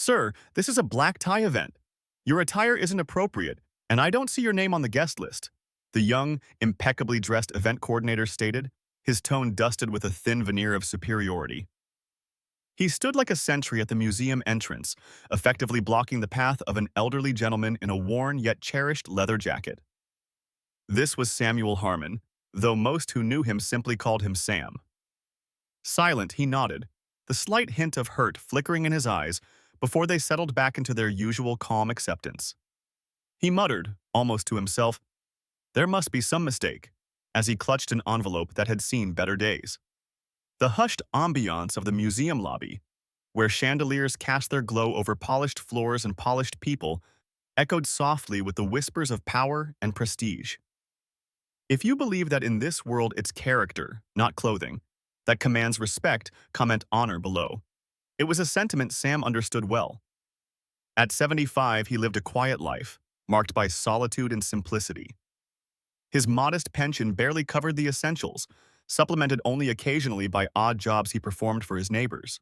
Sir, this is a black tie event. Your attire isn't appropriate, and I don't see your name on the guest list. The young, impeccably dressed event coordinator stated, his tone dusted with a thin veneer of superiority. He stood like a sentry at the museum entrance, effectively blocking the path of an elderly gentleman in a worn yet cherished leather jacket. This was Samuel Harmon, though most who knew him simply called him Sam. Silent, he nodded, the slight hint of hurt flickering in his eyes before they settled back into their usual calm acceptance. He muttered, almost to himself, there must be some mistake, as he clutched an envelope that had seen better days. The hushed ambiance of the museum lobby, where chandeliers cast their glow over polished floors and polished people, echoed softly with the whispers of power and prestige. If you believe that in this world it's character, not clothing, that commands respect, comment honor below. It was a sentiment Sam understood well. At 75, he lived a quiet life, marked by solitude and simplicity. His modest pension barely covered the essentials, supplemented only occasionally by odd jobs he performed for his neighbors.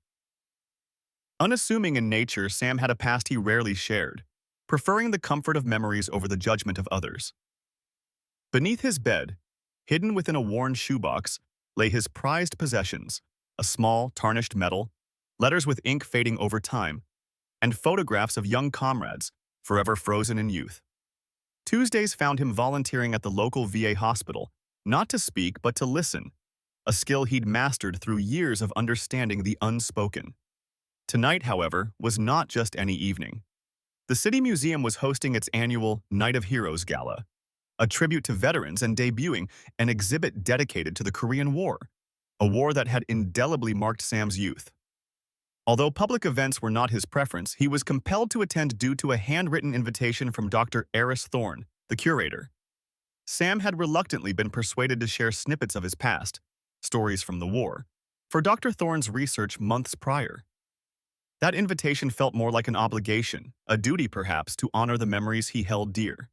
Unassuming in nature, Sam had a past he rarely shared, preferring the comfort of memories over the judgment of others. Beneath his bed, hidden within a worn shoebox, lay his prized possessions, a small, tarnished medal, letters with ink fading over time, and photographs of young comrades, forever frozen in youth. Tuesdays found him volunteering at the local VA hospital, not to speak but to listen, a skill he'd mastered through years of understanding the unspoken. Tonight, however, was not just any evening. The City Museum was hosting its annual Night of Heroes Gala, a tribute to veterans and debuting an exhibit dedicated to the Korean War, a war that had indelibly marked Sam's youth. Although public events were not his preference, he was compelled to attend due to a handwritten invitation from Dr. Eris Thorne, the curator. Sam had reluctantly been persuaded to share snippets of his past, stories from the war, for Dr. Thorne's research months prior. That invitation felt more like an obligation, a duty perhaps, to honor the memories he held dear.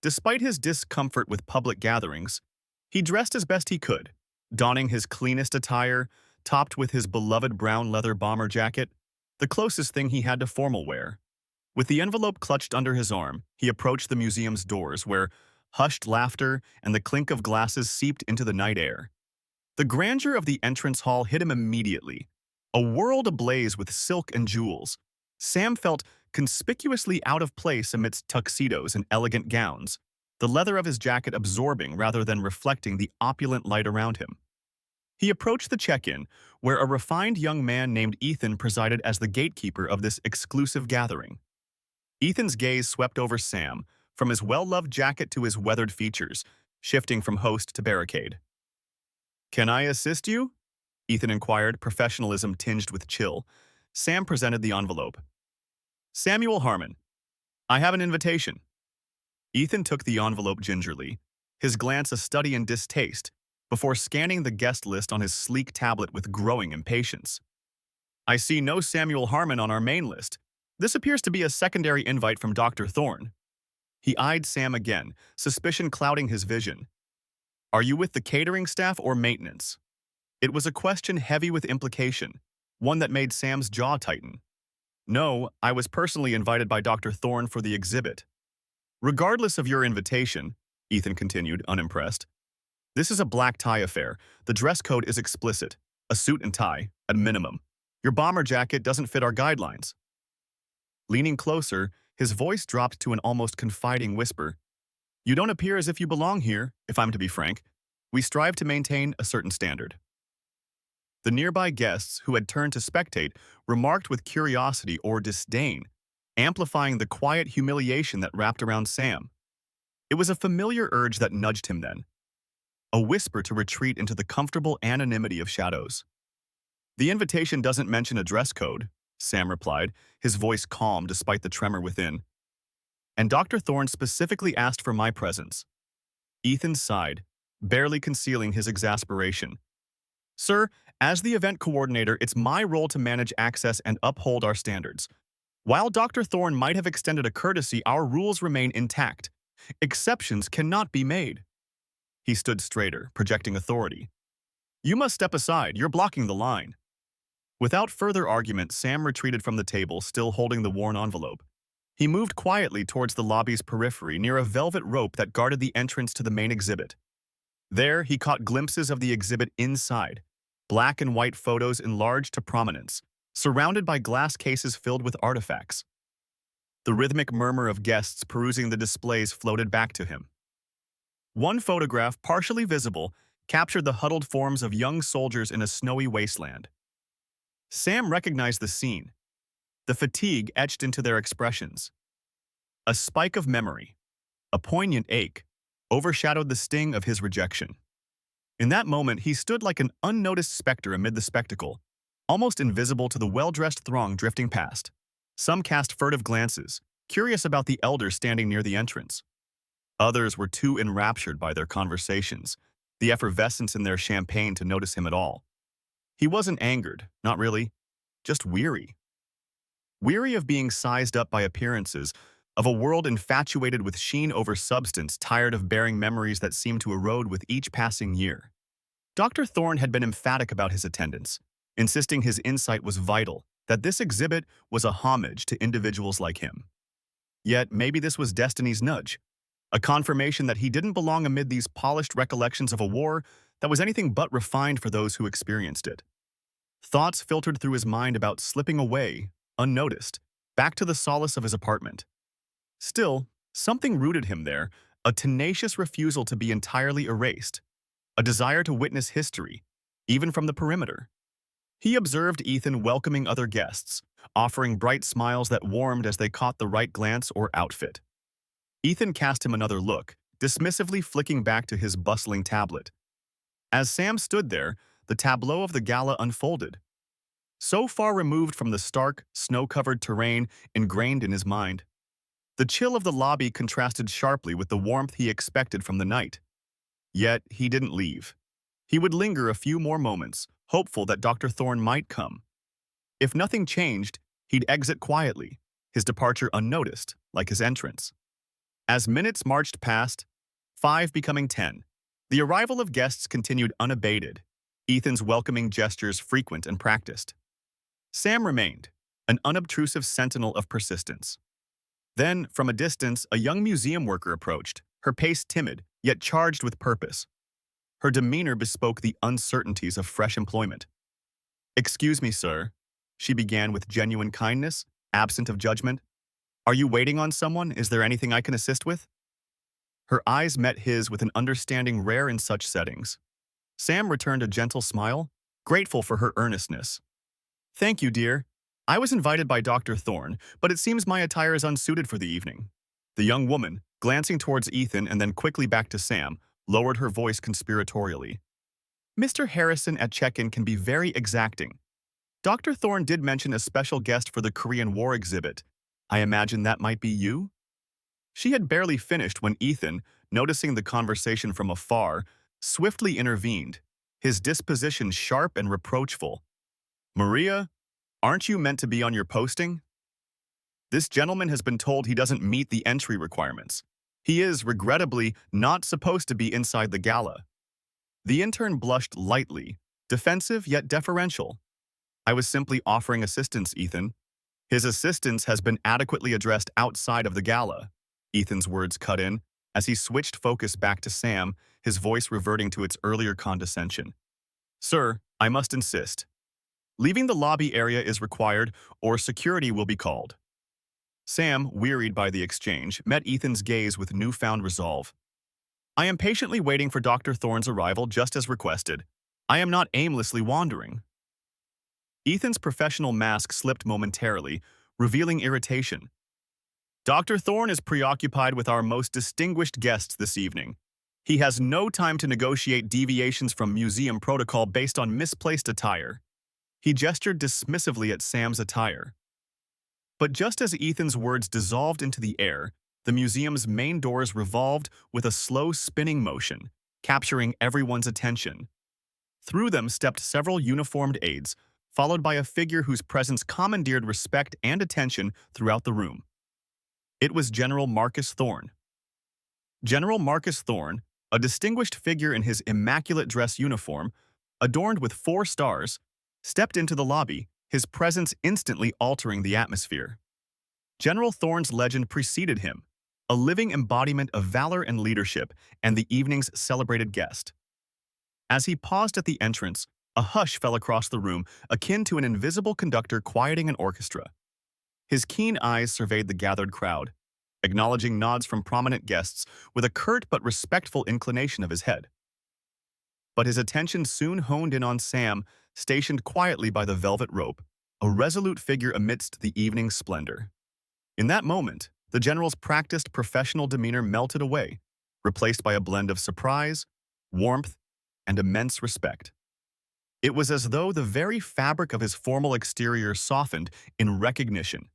Despite his discomfort with public gatherings, he dressed as best he could, donning his cleanest attire, topped with his beloved brown leather bomber jacket, the closest thing he had to formal wear. With the envelope clutched under his arm, he approached the museum's doors where hushed laughter and the clink of glasses seeped into the night air. The grandeur of the entrance hall hit him immediately. A world ablaze with silk and jewels, Sam felt conspicuously out of place amidst tuxedos and elegant gowns, the leather of his jacket absorbing rather than reflecting the opulent light around him. He approached the check-in, where a refined young man named Ethan presided as the gatekeeper of this exclusive gathering. Ethan's gaze swept over Sam, from his well-loved jacket to his weathered features, shifting from host to barricade. "Can I assist you?" Ethan inquired, professionalism tinged with chill. Sam presented the envelope. "Samuel Harmon, I have an invitation." Ethan took the envelope gingerly, his glance a study in distaste, before scanning the guest list on his sleek tablet with growing impatience. "I see no Samuel Harmon on our main list. This appears to be a secondary invite from Dr. Thorne." He eyed Sam again, suspicion clouding his vision. "Are you with the catering staff or maintenance?" It was a question heavy with implication, one that made Sam's jaw tighten. "No, I was personally invited by Dr. Thorne for the exhibit." "Regardless of your invitation," Ethan continued, unimpressed, "this is a black tie affair. The dress code is explicit. A suit and tie, at minimum. Your bomber jacket doesn't fit our guidelines." Leaning closer, his voice dropped to an almost confiding whisper. "You don't appear as if you belong here, if I'm to be frank. We strive to maintain a certain standard." The nearby guests, who had turned to spectate, remarked with curiosity or disdain, amplifying the quiet humiliation that wrapped around Sam. It was a familiar urge that nudged him then, a whisper to retreat into the comfortable anonymity of shadows. "The invitation doesn't mention a dress code," Sam replied, his voice calm despite the tremor within. "And Dr. Thorne specifically asked for my presence." Ethan sighed, barely concealing his exasperation. "Sir, as the event coordinator, it's my role to manage access and uphold our standards. While Dr. Thorne might have extended a courtesy, our rules remain intact. Exceptions cannot be made." He stood straighter, projecting authority. "You must step aside. You're blocking the line." Without further argument, Sam retreated from the table, still holding the worn envelope. He moved quietly towards the lobby's periphery near a velvet rope that guarded the entrance to the main exhibit. There, he caught glimpses of the exhibit inside, black and white photos enlarged to prominence, surrounded by glass cases filled with artifacts. The rhythmic murmur of guests perusing the displays floated back to him. One photograph, partially visible, captured the huddled forms of young soldiers in a snowy wasteland. Sam recognized the scene, the fatigue etched into their expressions. A spike of memory, a poignant ache, overshadowed the sting of his rejection. In that moment, he stood like an unnoticed specter amid the spectacle, almost invisible to the well-dressed throng drifting past. Some cast furtive glances, curious about the elder standing near the entrance. Others were too enraptured by their conversations, the effervescence in their champagne to notice him at all. He wasn't angered, not really, just weary. Weary of being sized up by appearances, of a world infatuated with sheen over substance, tired of bearing memories that seemed to erode with each passing year. Dr. Thorne had been emphatic about his attendance, insisting his insight was vital, that this exhibit was a homage to individuals like him. Yet maybe this was destiny's nudge, a confirmation that he didn't belong amid these polished recollections of a war that was anything but refined for those who experienced it. Thoughts filtered through his mind about slipping away, unnoticed, back to the solace of his apartment. Still, something rooted him there, a tenacious refusal to be entirely erased, a desire to witness history, even from the perimeter. He observed Ethan welcoming other guests, offering bright smiles that warmed as they caught the right glance or outfit. Ethan cast him another look, dismissively flicking back to his bustling tablet. As Sam stood there, the tableau of the gala unfolded. So far removed from the stark, snow-covered terrain ingrained in his mind, the chill of the lobby contrasted sharply with the warmth he expected from the night. Yet he didn't leave. He would linger a few more moments, hopeful that Dr. Thorne might come. If nothing changed, he'd exit quietly, his departure unnoticed, like his entrance. As minutes marched past, 5 becoming 10, the arrival of guests continued unabated, Ethan's welcoming gestures frequent and practiced. Sam remained, an unobtrusive sentinel of persistence. Then, from a distance, a young museum worker approached, her pace timid, yet charged with purpose. Her demeanor bespoke the uncertainties of fresh employment. "Excuse me, sir," she began with genuine kindness, absent of judgment. "Are you waiting on someone? Is there anything I can assist with?" Her eyes met his with an understanding rare in such settings. Sam returned a gentle smile, grateful for her earnestness. "Thank you, dear. I was invited by Dr. Thorne, but it seems my attire is unsuited for the evening." The young woman, glancing towards Ethan and then quickly back to Sam, lowered her voice conspiratorially. "Mr. Harrison at check-in can be very exacting. Dr. Thorne did mention a special guest for the Korean War exhibit. I imagine that might be you?" She had barely finished when Ethan, noticing the conversation from afar, swiftly intervened, his disposition sharp and reproachful. "Maria, aren't you meant to be on your posting? This gentleman has been told he doesn't meet the entry requirements. He is, regrettably, not supposed to be inside the gala." The intern blushed lightly, defensive yet deferential. "I was simply offering assistance, Ethan. His assistance has been adequately addressed outside of the gala," Ethan's words cut in, as he switched focus back to Sam, his voice reverting to its earlier condescension. "Sir, I must insist. Leaving the lobby area is required, or security will be called." Sam, wearied by the exchange, met Ethan's gaze with newfound resolve. "I am patiently waiting for Dr. Thorne's arrival just as requested. I am not aimlessly wandering." Ethan's professional mask slipped momentarily, revealing irritation. "Dr. Thorne is preoccupied with our most distinguished guests this evening. He has no time to negotiate deviations from museum protocol based on misplaced attire." He gestured dismissively at Sam's attire. But just as Ethan's words dissolved into the air, the museum's main doors revolved with a slow spinning motion, capturing everyone's attention. Through them stepped several uniformed aides, followed by a figure whose presence commandeered respect and attention throughout the room. It was General Marcus Thorne. General Marcus Thorne, a distinguished figure in his immaculate dress uniform, adorned with 4 stars, stepped into the lobby, his presence instantly altering the atmosphere. General Thorne's legend preceded him, a living embodiment of valor and leadership, and the evening's celebrated guest. As he paused at the entrance, a hush fell across the room, akin to an invisible conductor quieting an orchestra. His keen eyes surveyed the gathered crowd, acknowledging nods from prominent guests with a curt but respectful inclination of his head. But his attention soon honed in on Sam, stationed quietly by the velvet rope, a resolute figure amidst the evening's splendor. In that moment, the general's practiced professional demeanor melted away, replaced by a blend of surprise, warmth, and immense respect. It was as though the very fabric of his formal exterior softened in recognition.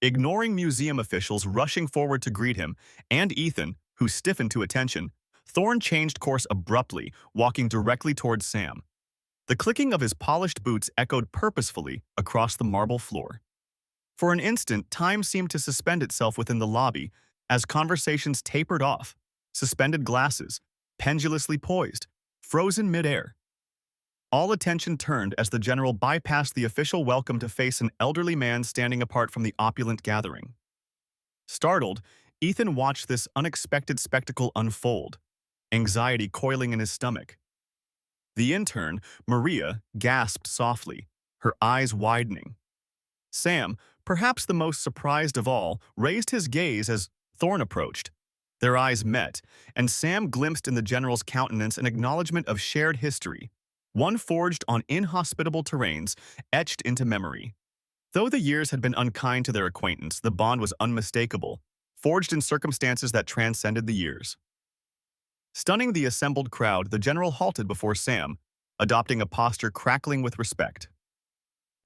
Ignoring museum officials rushing forward to greet him, and Ethan, who stiffened to attention, Thorne changed course abruptly, walking directly towards Sam. The clicking of his polished boots echoed purposefully across the marble floor. For an instant, time seemed to suspend itself within the lobby as conversations tapered off, suspended glasses, pendulously poised, frozen midair. All attention turned as the general bypassed the official welcome to face an elderly man standing apart from the opulent gathering. Startled, Ethan watched this unexpected spectacle unfold, anxiety coiling in his stomach. The intern, Maria, gasped softly, her eyes widening. Sam, perhaps the most surprised of all, raised his gaze as Thorne approached. Their eyes met, and Sam glimpsed in the general's countenance an acknowledgement of shared history, one forged on inhospitable terrains, etched into memory. Though the years had been unkind to their acquaintance, the bond was unmistakable, forged in circumstances that transcended the years. Stunning the assembled crowd, the general halted before Sam, adopting a posture crackling with respect.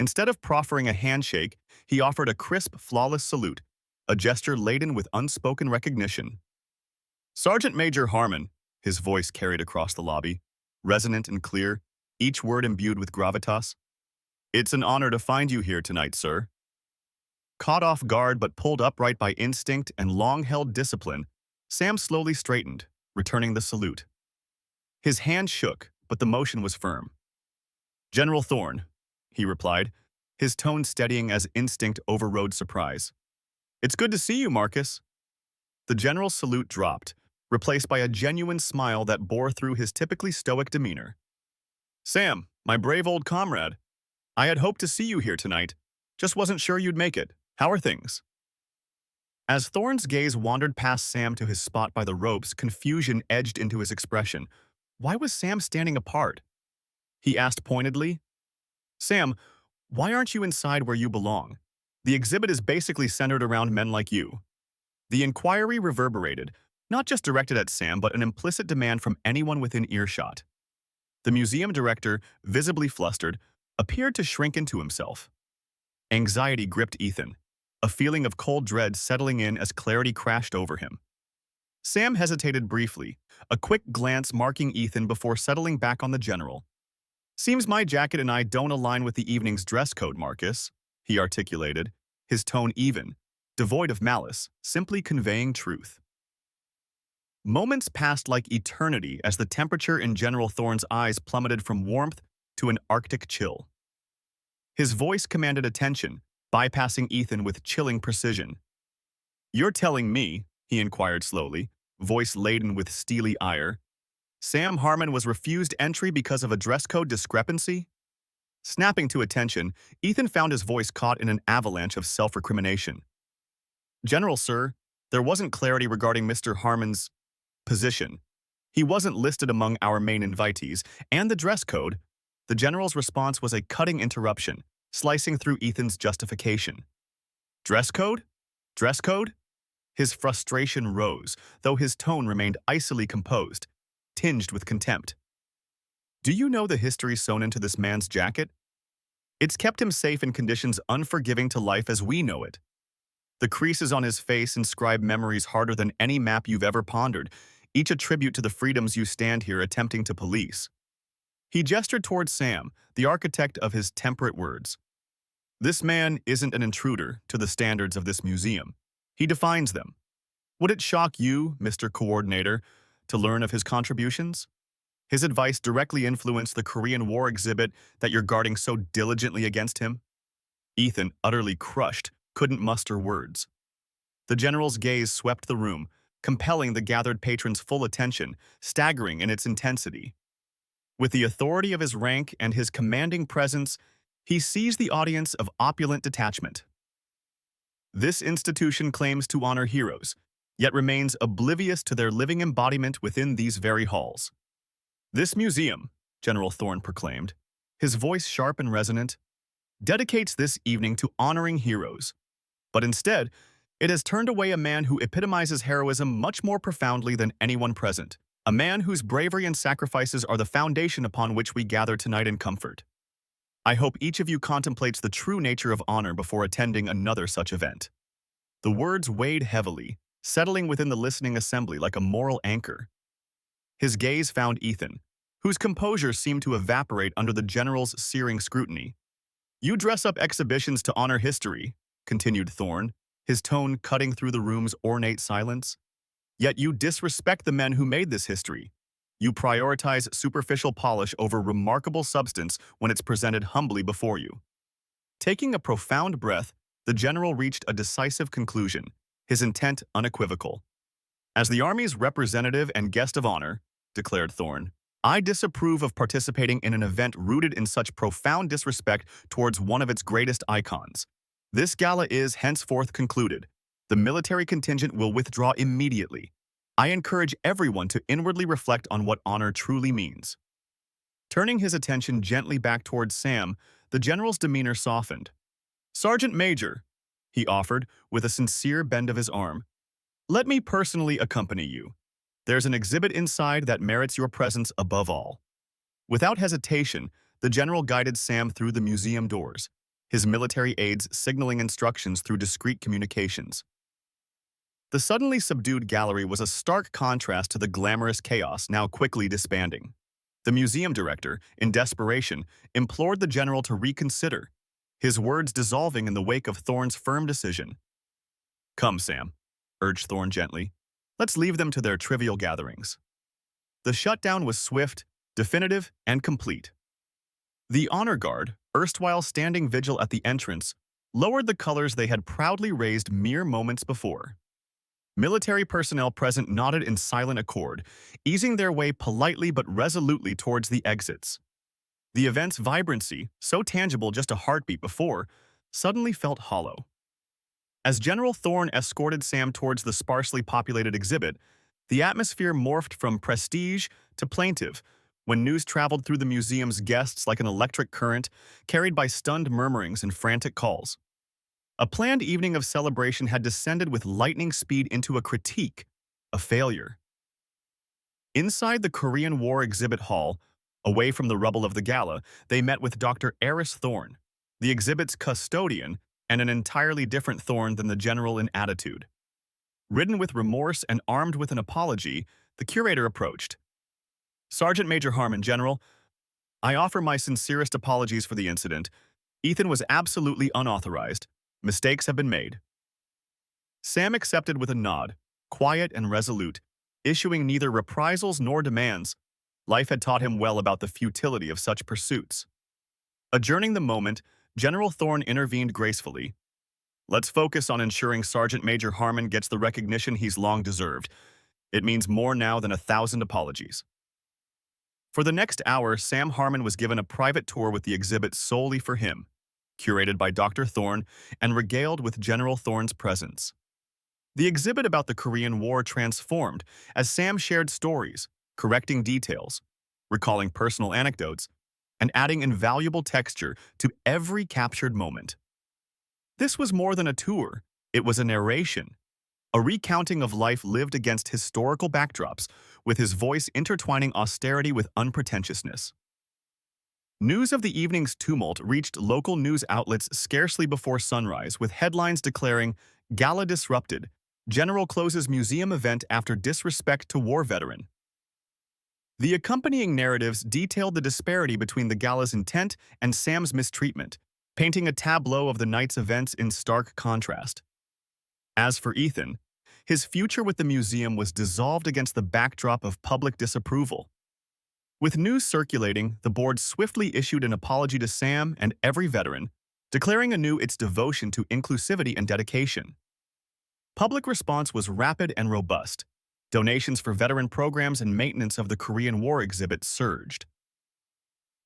Instead of proffering a handshake, he offered a crisp, flawless salute, a gesture laden with unspoken recognition. "Sergeant Major Harmon," his voice carried across the lobby, resonant and clear, each word imbued with gravitas. "It's an honor to find you here tonight, sir." Caught off guard but pulled upright by instinct and long-held discipline, Sam slowly straightened, returning the salute. His hand shook, but the motion was firm. "General Thorne," he replied, his tone steadying as instinct overrode surprise. "It's good to see you, Marcus." The general's salute dropped, replaced by a genuine smile that bore through his typically stoic demeanor. "Sam, my brave old comrade. I had hoped to see you here tonight. Just wasn't sure you'd make it. How are things?" As Thorne's gaze wandered past Sam to his spot by the ropes, confusion edged into his expression. Why was Sam standing apart? He asked pointedly. "Sam, why aren't you inside where you belong? The exhibit is basically centered around men like you." The inquiry reverberated, not just directed at Sam, but an implicit demand from anyone within earshot. The museum director, visibly flustered, appeared to shrink into himself. Anxiety gripped Ethan, a feeling of cold dread settling in as clarity crashed over him. Sam hesitated briefly, a quick glance marking Ethan before settling back on the general. "Seems my jacket and I don't align with the evening's dress code, Marcus," he articulated, his tone even, devoid of malice, simply conveying truth. Moments passed like eternity as the temperature in General Thorne's eyes plummeted from warmth to an arctic chill. His voice commanded attention, bypassing Ethan with chilling precision. "You're telling me," he inquired slowly, voice laden with steely ire, "Sam Harmon was refused entry because of a dress code discrepancy?" Snapping to attention, Ethan found his voice caught in an avalanche of self-recrimination. "General, sir, there wasn't clarity regarding Mr. Harmon's position. He wasn't listed among our main invitees, and the dress code." The general's response was a cutting interruption, slicing through Ethan's justification. "Dress code? Dress code?" His frustration rose, though his tone remained icily composed, tinged with contempt. "Do you know the history sewn into this man's jacket? It's kept him safe in conditions unforgiving to life as we know it. The creases on his face inscribe memories harder than any map you've ever pondered, each a tribute to the freedoms you stand here attempting to police." He gestured towards Sam, the architect of his temperate words. "This man isn't an intruder to the standards of this museum. He defines them. Would it shock you, Mr. Coordinator, to learn of his contributions? His advice directly influenced the Korean War exhibit that you're guarding so diligently against him." Ethan, utterly crushed, couldn't muster words. The general's gaze swept the room, compelling the gathered patrons' full attention, staggering in its intensity. With the authority of his rank and his commanding presence, he seized the audience of opulent detachment. This institution claims to honor heroes, yet remains oblivious to their living embodiment within these very halls. This museum, General Thorne proclaimed, his voice sharp and resonant, dedicates this evening to honoring heroes. But instead, it has turned away a man who epitomizes heroism much more profoundly than anyone present, a man whose bravery and sacrifices are the foundation upon which we gather tonight in comfort. I hope each of you contemplates the true nature of honor before attending another such event. The words weighed heavily, settling within the listening assembly like a moral anchor. His gaze found Ethan, whose composure seemed to evaporate under the general's searing scrutiny. "You dress up exhibitions to honor history," continued Thorne, his tone cutting through the room's ornate silence. "Yet you disrespect the men who made this history. You prioritize superficial polish over remarkable substance when it's presented humbly before you." Taking a profound breath, the general reached a decisive conclusion, his intent unequivocal. "As the Army's representative and guest of honor," declared Thorne, "I disapprove of participating in an event rooted in such profound disrespect towards one of its greatest icons. This gala is henceforth concluded. The military contingent will withdraw immediately. I encourage everyone to inwardly reflect on what honor truly means." Turning his attention gently back towards Sam, the general's demeanor softened. "Sergeant Major," he offered, with a sincere bend of his arm, "let me personally accompany you. There's an exhibit inside that merits your presence above all." Without hesitation, the general guided Sam through the museum doors, his military aides signaling instructions through discreet communications. The suddenly subdued gallery was a stark contrast to the glamorous chaos now quickly disbanding. The museum director, in desperation, implored the general to reconsider, his words dissolving in the wake of Thorne's firm decision. "Come, Sam," urged Thorne gently. "Let's leave them to their trivial gatherings." The shutdown was swift, definitive, and complete. The honor guard, erstwhile standing vigil at the entrance, lowered the colors they had proudly raised mere moments before. Military personnel present nodded in silent accord, easing their way politely but resolutely towards the exits. The event's vibrancy, so tangible just a heartbeat before, suddenly felt hollow. As General Thorne escorted Sam towards the sparsely populated exhibit, the atmosphere morphed from prestige to plaintive when news traveled through the museum's guests like an electric current, carried by stunned murmurings and frantic calls. A planned evening of celebration had descended with lightning speed into a critique, a failure. Inside the Korean War exhibit hall, away from the rubble of the gala, they met with Dr. Eris Thorne, the exhibit's custodian, and an entirely different Thorne than the general in attitude. Ridden with remorse and armed with an apology, the curator approached. "Sergeant Major Harmon, General, I offer my sincerest apologies for the incident. Ethan was absolutely unauthorized. Mistakes have been made." Sam accepted with a nod, quiet and resolute, issuing neither reprisals nor demands. Life had taught him well about the futility of such pursuits. Adjourning the moment, General Thorne intervened gracefully. "Let's focus on ensuring Sergeant Major Harmon gets the recognition he's long deserved. It means more now than 1,000 apologies." For the next hour, Sam Harmon was given a private tour with the exhibit solely for him, curated by Dr. Thorne and regaled with General Thorne's presence. The exhibit about the Korean War transformed as Sam shared stories, correcting details, recalling personal anecdotes, and adding invaluable texture to every captured moment. This was more than a tour, it was a narration, a recounting of life lived against historical backdrops, with his voice intertwining austerity with unpretentiousness. News of the evening's tumult reached local news outlets scarcely before sunrise, with headlines declaring, "Gala disrupted. General closes museum event after disrespect to war veteran." The accompanying narratives detailed the disparity between the gala's intent and Sam's mistreatment, painting a tableau of the night's events in stark contrast. As for Ethan, his future with the museum was dissolved against the backdrop of public disapproval. With news circulating, the board swiftly issued an apology to Sam and every veteran, declaring anew its devotion to inclusivity and dedication. Public response was rapid and robust. Donations for veteran programs and maintenance of the Korean War exhibit surged.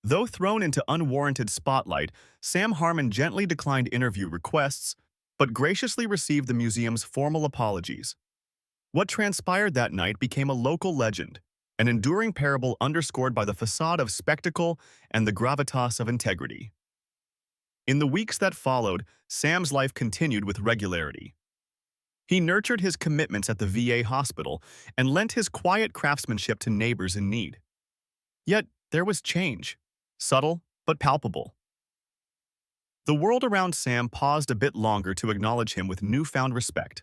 Though thrown into unwarranted spotlight, Sam Harmon gently declined interview requests, but graciously received the museum's formal apologies. What transpired that night became a local legend, an enduring parable underscored by the facade of spectacle and the gravitas of integrity. In the weeks that followed, Sam's life continued with regularity. He nurtured his commitments at the VA hospital and lent his quiet craftsmanship to neighbors in need. Yet, there was change, subtle but palpable. The world around Sam paused a bit longer to acknowledge him with newfound respect.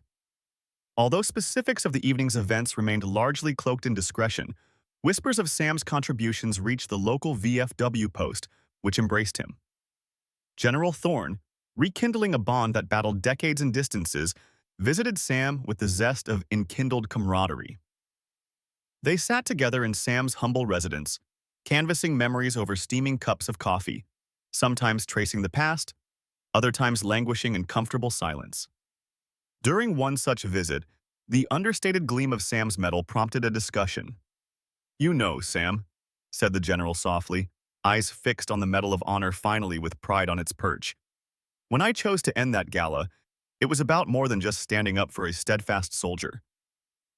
Although specifics of the evening's events remained largely cloaked in discretion, whispers of Sam's contributions reached the local VFW post, which embraced him. General Thorne, rekindling a bond that battled decades and distances, visited Sam with the zest of enkindled camaraderie. They sat together in Sam's humble residence, canvassing memories over steaming cups of coffee, sometimes tracing the past, other times languishing in comfortable silence. During one such visit, the understated gleam of Sam's medal prompted a discussion. "You know, Sam," said the general softly, eyes fixed on the Medal of Honor finally with pride on its perch. "When I chose to end that gala, it was about more than just standing up for a steadfast soldier.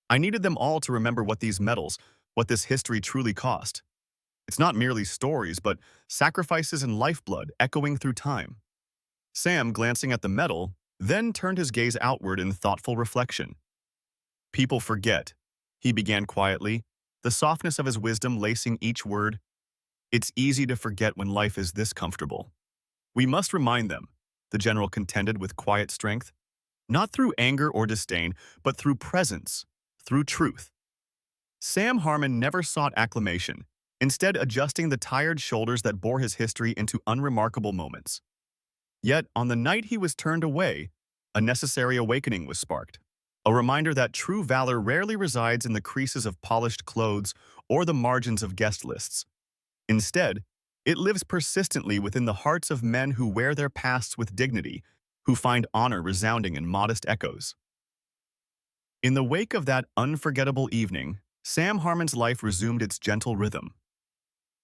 I needed them all to remember what these medals, what this history truly cost. It's not merely stories, but sacrifices and lifeblood echoing through time." Sam, glancing at the medal, then turned his gaze outward in thoughtful reflection. "People forget," he began quietly, the softness of his wisdom lacing each word. "It's easy to forget when life is this comfortable. We must remind them," the general contended with quiet strength, "not through anger or disdain, but through presence, through truth." Sam Harmon never sought acclamation, instead adjusting the tired shoulders that bore his history into unremarkable moments. Yet, on the night he was turned away, a necessary awakening was sparked. A reminder that true valor rarely resides in the creases of polished clothes or the margins of guest lists. Instead, it lives persistently within the hearts of men who wear their pasts with dignity, who find honor resounding in modest echoes. In the wake of that unforgettable evening, Sam Harmon's life resumed its gentle rhythm.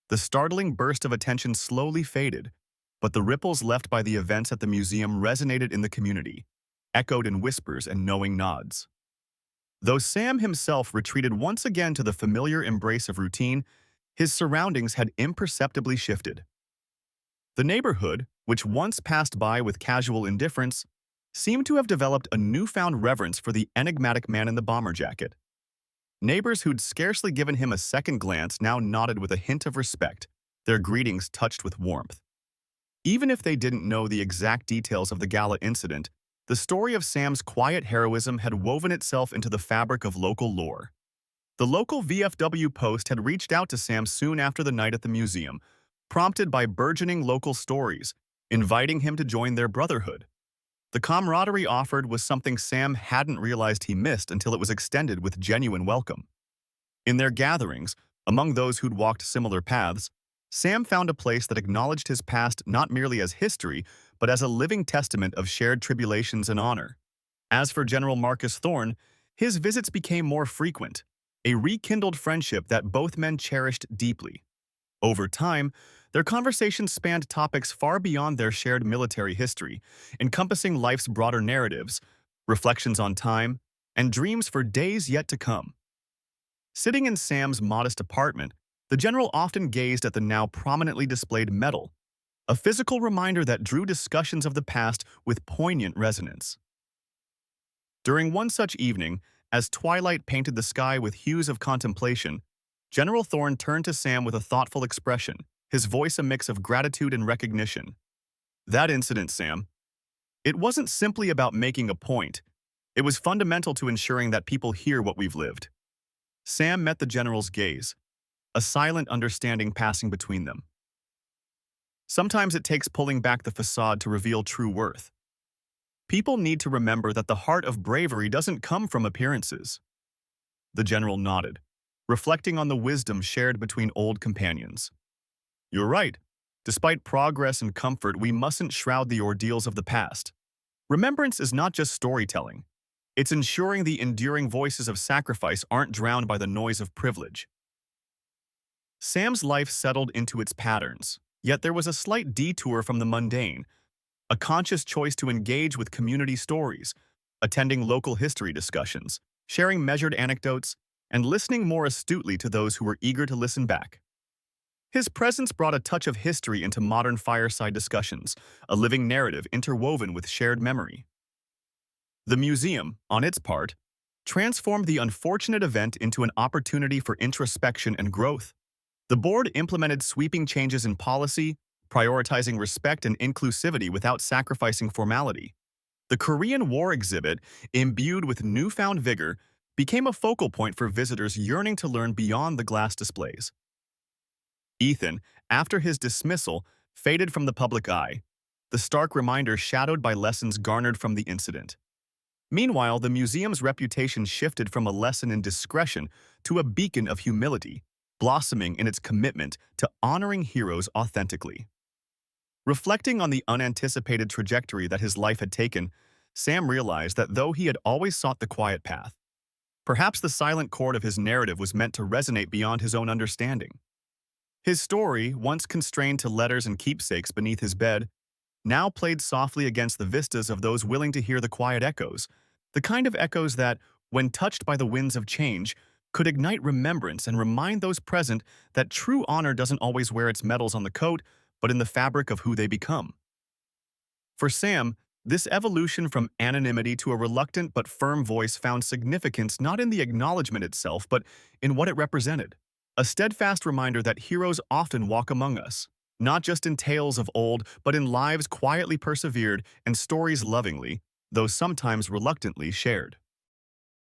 The startling burst of attention slowly faded, but the ripples left by the events at the museum resonated in the community, echoed in whispers and knowing nods. Though Sam himself retreated once again to the familiar embrace of routine, his surroundings had imperceptibly shifted. The neighborhood, which once passed by with casual indifference, seemed to have developed a newfound reverence for the enigmatic man in the bomber jacket. Neighbors who'd scarcely given him a second glance now nodded with a hint of respect, their greetings touched with warmth. Even if they didn't know the exact details of the gala incident, the story of Sam's quiet heroism had woven itself into the fabric of local lore. The local VFW post had reached out to Sam soon after the night at the museum, prompted by burgeoning local stories, inviting him to join their brotherhood. The camaraderie offered was something Sam hadn't realized he missed until it was extended with genuine welcome. In their gatherings, among those who'd walked similar paths, Sam found a place that acknowledged his past not merely as history, but as a living testament of shared tribulations and honor. As for General Marcus Thorne, his visits became more frequent, a rekindled friendship that both men cherished deeply. Over time, their conversations spanned topics far beyond their shared military history, encompassing life's broader narratives, reflections on time, and dreams for days yet to come. Sitting in Sam's modest apartment, the general often gazed at the now prominently displayed medal, a physical reminder that drew discussions of the past with poignant resonance. During one such evening, as twilight painted the sky with hues of contemplation, General Thorne turned to Sam with a thoughtful expression, his voice a mix of gratitude and recognition. "That incident, Sam, it wasn't simply about making a point. It was fundamental to ensuring that people hear what we've lived." Sam met the general's gaze, a silent understanding passing between them. Sometimes it takes pulling back the facade to reveal true worth. People need to remember that the heart of bravery doesn't come from appearances. The general nodded, reflecting on the wisdom shared between old companions. "You're right. Despite progress and comfort, we mustn't shroud the ordeals of the past. Remembrance is not just storytelling. It's ensuring the enduring voices of sacrifice aren't drowned by the noise of privilege. Sam's life settled into its patterns, yet there was a slight detour from the mundane, a conscious choice to engage with community stories, attending local history discussions, sharing measured anecdotes, and listening more astutely to those who were eager to listen back. His presence brought a touch of history into modern fireside discussions, a living narrative interwoven with shared memory. The museum, on its part, transformed the unfortunate event into an opportunity for introspection and growth. The board implemented sweeping changes in policy, prioritizing respect and inclusivity without sacrificing formality. The Korean War exhibit, imbued with newfound vigor, became a focal point for visitors yearning to learn beyond the glass displays. Ethan, after his dismissal, faded from the public eye, the stark reminder shadowed by lessons garnered from the incident. Meanwhile, the museum's reputation shifted from a lesson in discretion to a beacon of humility, blossoming in its commitment to honoring heroes authentically. Reflecting on the unanticipated trajectory that his life had taken, Sam realized that though he had always sought the quiet path, perhaps the silent chord of his narrative was meant to resonate beyond his own understanding. His story, once constrained to letters and keepsakes beneath his bed, now played softly against the vistas of those willing to hear the quiet echoes, the kind of echoes that, when touched by the winds of change, could ignite remembrance and remind those present that true honor doesn't always wear its medals on the coat, but in the fabric of who they become. For Sam, this evolution from anonymity to a reluctant but firm voice found significance not in the acknowledgement itself, but in what it represented. A steadfast reminder that heroes often walk among us, not just in tales of old, but in lives quietly persevered and stories lovingly, though sometimes reluctantly, shared.